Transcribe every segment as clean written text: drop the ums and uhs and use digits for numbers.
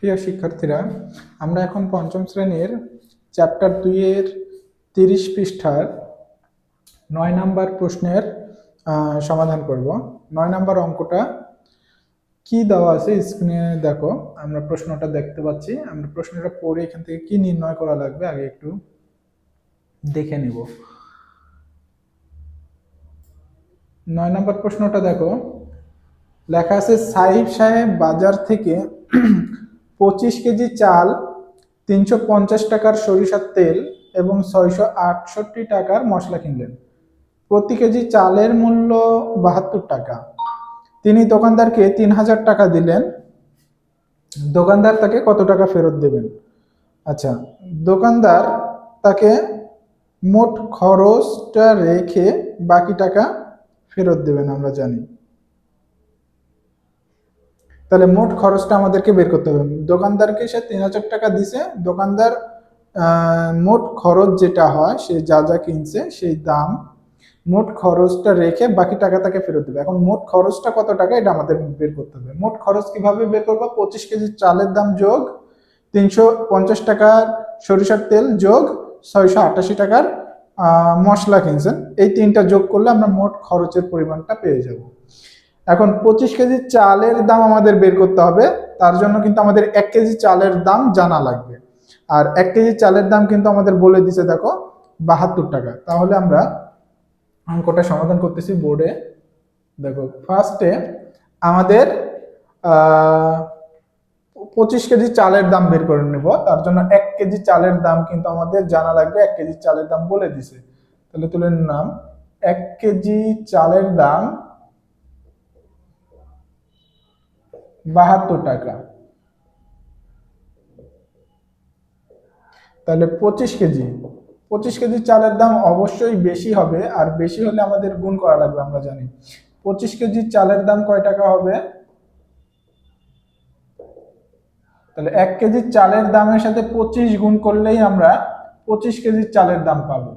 প্রিয় শিক্ষার্থীরা, আমরা এখন পঞ্চম শ্রেণীর চ্যাপ্টার 2 এর 30 পৃষ্ঠার 9 নম্বর প্রশ্নের সমাধান করব। 9 নম্বর অঙ্কটা কি দেওয়া আছে স্ক্রিনে দেখো, আমরা প্রশ্নটা দেখতে পাচ্ছি। আমরা প্রশ্নটা পড়ে এখান থেকে কি নির্ণয় করা লাগবে আগে একটু দেখে নিব। 9 নম্বর প্রশ্নটা দেখো, লেখা আছে সাহিব সাহেব বাজার থেকে 25 কেজি চাল, 350 টাকার সরিষার তেল এবং 668 টাকার মশলা কিনলেন। প্রতি কেজি চালের মূল্য 72 টাকা। তিনি দোকানদারকে 3000 টাকা দিলেন। দোকানদার তাকে কত টাকা ফেরত দেবেন? আচ্ছা, দোকানদার তাকে মোট খরচটা রেখে বাকি টাকা ফেরত দেবেন, আমরা জানি। তাহলে মোট খরচটা আমাদেরকে বের করতে হবে। দোকানদারকে সে 3000 টাকা দিছে, দোকানদার মোট খরচ যেটা হয়, সে যা যা কিনছে সেই দাম, মোট খরচটা রেখে বাকি টাকা তাকে ফেরত দেবে। এখন মোট খরচটা কত টাকা এটা আমাদের বের করতে হবে। মোট খরচ কিভাবে বের করবো? 25 কেজি চালের দাম যোগ 350 টাকার সরিষার তেল যোগ 688 টাকার মশলা কিনছেন, এই তিনটা যোগ করলে আমরা মোট খরচের পরিমাণটা পেয়ে যাব। এখন 25 কেজি চালের দাম আমাদের বের করতে হবে, তার জন্য কিন্তু আমাদের 1 কেজি চালের দাম জানা লাগবে। আর 1 কেজি চালের দাম কিন্তু আমাদের বলে দিছে, দেখো 72 টাকা। তাহলে আমরা অঙ্কটা সমাধান করতেছি বোর্ডে। দেখো, ফার্স্টে আমাদের 25 কেজি চালের দাম বের করে নেব। তার জন্য 1 কেজি চালের দাম কিন্তু আমাদের জানা লাগবে। 1 কেজি চালের দাম বলে দিছে, তাহলে তুলে নিলাম 1 কেজি চালের দাম 72 টাকা। তাহলে 25 কেজি চালের দাম অবশ্যই বেশি হবে, আর বেশি হলে আমাদের গুণ করা লাগবে, আমরা জানি। 25 কেজি চালের দাম কয় টাকা হবে? তাহলে 1 কেজি চালের দামের সাথে 25 গুণ করলেই আমরা 25 কেজি চালের দাম পাবো।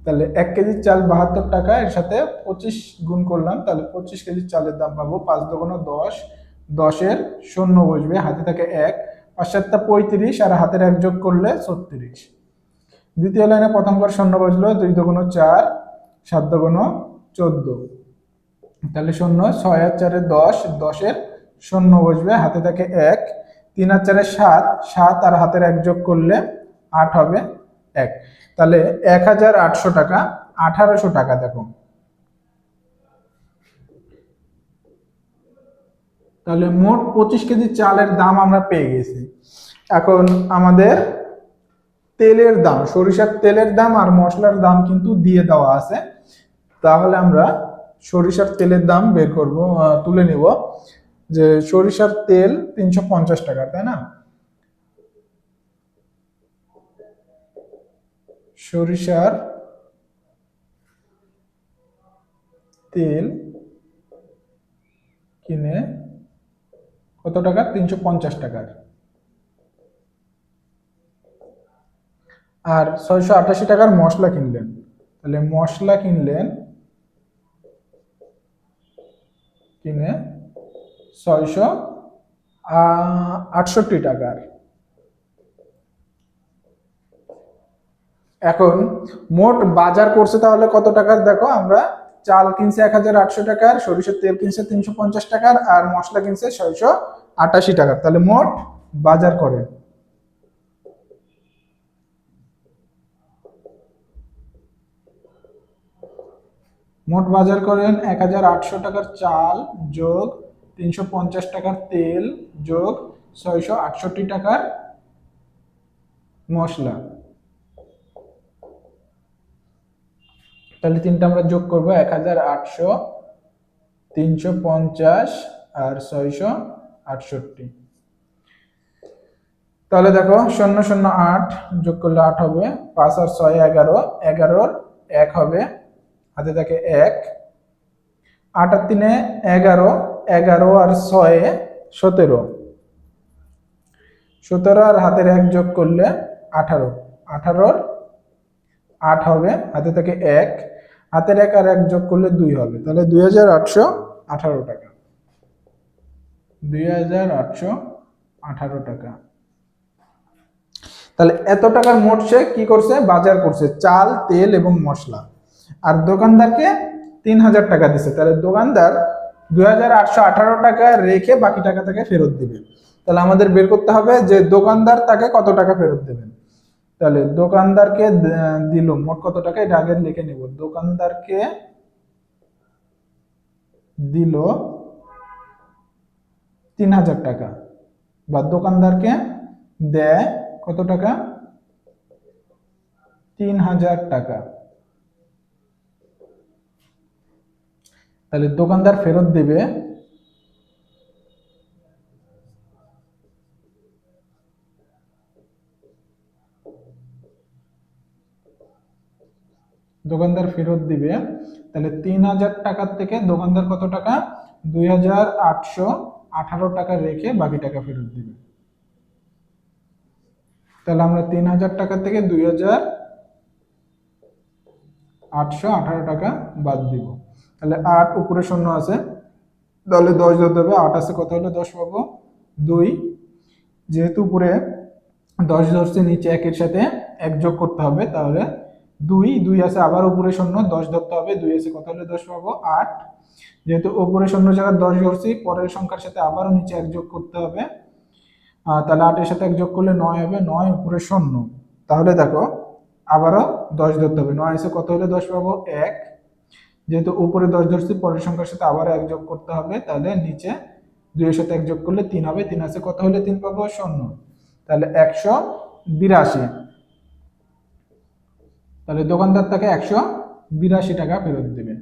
তাহলে 1 কেজি চাল 72 টাকা, এর সাথে 25 গুণ করলাম, তাহলে 25 কেজি চালের দাম পাবো। 5 দুগুণ 10, 10-এর শূন্য বসবে, হাতে থাকে 1, 5-7 35, আর হাতের 1 যোগ করলে 36। দ্বিতীয় লাইনে প্রথম ঘর শূন্য বসলো, 2 দুগুণ 4, 7 দুগুণ 14, তাহলে শূন্য, 6 আর 4-এ 10, 10-এর শূন্য বসবে, হাতে থাকে 1, 3 আর 4-এ 7, 7 আর হাতের 1 যোগ করলে 8 হবে 1। তাহলে 1800 টাকা, 1800 টাকা। দেখো, তাহলে মোট 25 কেজি চালের দাম আমরা পেয়ে গেছি। এখন আমাদের তেলের দাম, সরিষার তেলের দাম আর মশলার দাম কিন্তু দিয়ে দেওয়া আছে। তাহলে আমরা সরিষার তেলের দাম বের করব, তুলে নিব। যে সরিষার তেল 350 টাকা, তাই না? সরিষার তেল কিনে কত টাকা? 350 টাকার। আর 688 টাকার মশলা কিনলেন। তাহলে মশলা কিনে 668 টাকার। এখন মোট বাজার করছে তাহলে কত টাকার? দেখো, আমরা চাল কিনছে 1800 টাকার, সরিষার তেল কিনছে 350 টাকার, আর মশলা কিনছে 688 টাকার। তাহলে মোট বাজার করে মোট বাজার করেন 1800 টাকার চাল যোগ 350 টাকার তেল যোগ 668 টাকার মশলা। তাহলে তিনটা আমরা যোগ করব, 1800, 350 আর 668। তাহলে দেখো, 008 যোগ করলে 8 হবে, 5 আর 6 11, 11-র 1 হবে, হাতে থাকে 1, 8 আর 3-এ 11, 11 আর 6-এ 17, 17 আর হাতের 1 যোগ করলে 18, 18-র 8 হবে, হাতে থাকে 1, হাতের 1 আর 1 যোগ করলে 2 হবে, তাহলে 2818 টাকা। 2818 টাকা। তাহলে এত টাকার মোট সে কি করছে, বাজার করছে চাল, তেল এবং মশলা। আর দোকানদারকে 3000 টাকা দিছে, তাহলে দোকানদার 2818 টাকা রেখে বাকি টাকা তাকে ফেরত দিবে। তাহলে আমাদের বের করতে হবে যে দোকানদার তাকে কত টাকা ফেরত দেবেন। তাহলে দোকানদারকে দিল মোট কত টাকা, এটা আগে লিখে নিব। দোকানদারকে দিল 3000 টাকা, বা দোকানদারকে দেয় কত টাকা, 3000 টাকা। তাহলে দোকানদার ফেরত দিবে তাহলে 3000 টাকার থেকে দোকানদার কত টাকা, 2818 টাকা রেখে বাকি টাকা ফেরত দিবে। তাহলে আমরা 3000 টাকা থেকে 2818 টাকা বাদ দিব। তাহলে 8 উপরে 0 আছে, তাহলে 10 ধরতে হবে। 8 আছে, কত হলে 10 পাবো, 2। যেহেতু উপরে 10 ধরছে, নিচে 1 সাথে 1 যোগ করতে হবে, তাহলে 2 আছে, আবার উপরে 0, 10 ধরতে হবে, 2 আছে, কত হলে 10 পাবো, 8। যেহেতু উপরে 0 জায়গায় 10 ধরছি, পরের সংখ্যার সাথে আবারও নিচে 1 যোগ করতে হবে, তাহলে 8 এর সাথে 1 যোগ করলে 9 হবে, 9 উপরে 0। তাহলে দেখো আবারও 10 ধরতে হবে, 9 আছে, কত হলে 10 পাবো, 1। যেহেতু উপরে 10 ধরছি, পরের সংখ্যার সাথে আবার 1 যোগ করতে হবে, তাহলে নিচে 2 এর সাথে 1 যোগ করলে 3 হবে, 3 আছে, কত হলে 3 পাবো, 0। তাহলে 182। তাহলে দোকানদার তাকে 182 টাকা ফেরত দেবে।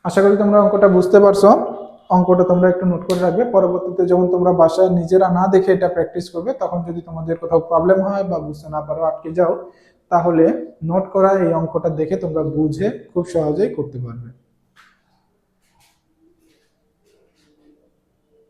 আশা করি তোমরা অঙ্কটা বুঝতে পারছো। অঙ্কটা তোমরা একটু নোট করে রাখবে, পরবর্তীতে যখন তোমরা বাসায় নিজেরা না দেখে এটা প্র্যাকটিস করবে, তখন যদি তোমাদের কোথাও প্রবলেম হয় বা বুঝতে না পারো, আটকে যাও, তাহলে নোট করা এই অঙ্কটা দেখে তোমরা বুঝে খুব সহজেই করতে পারবে।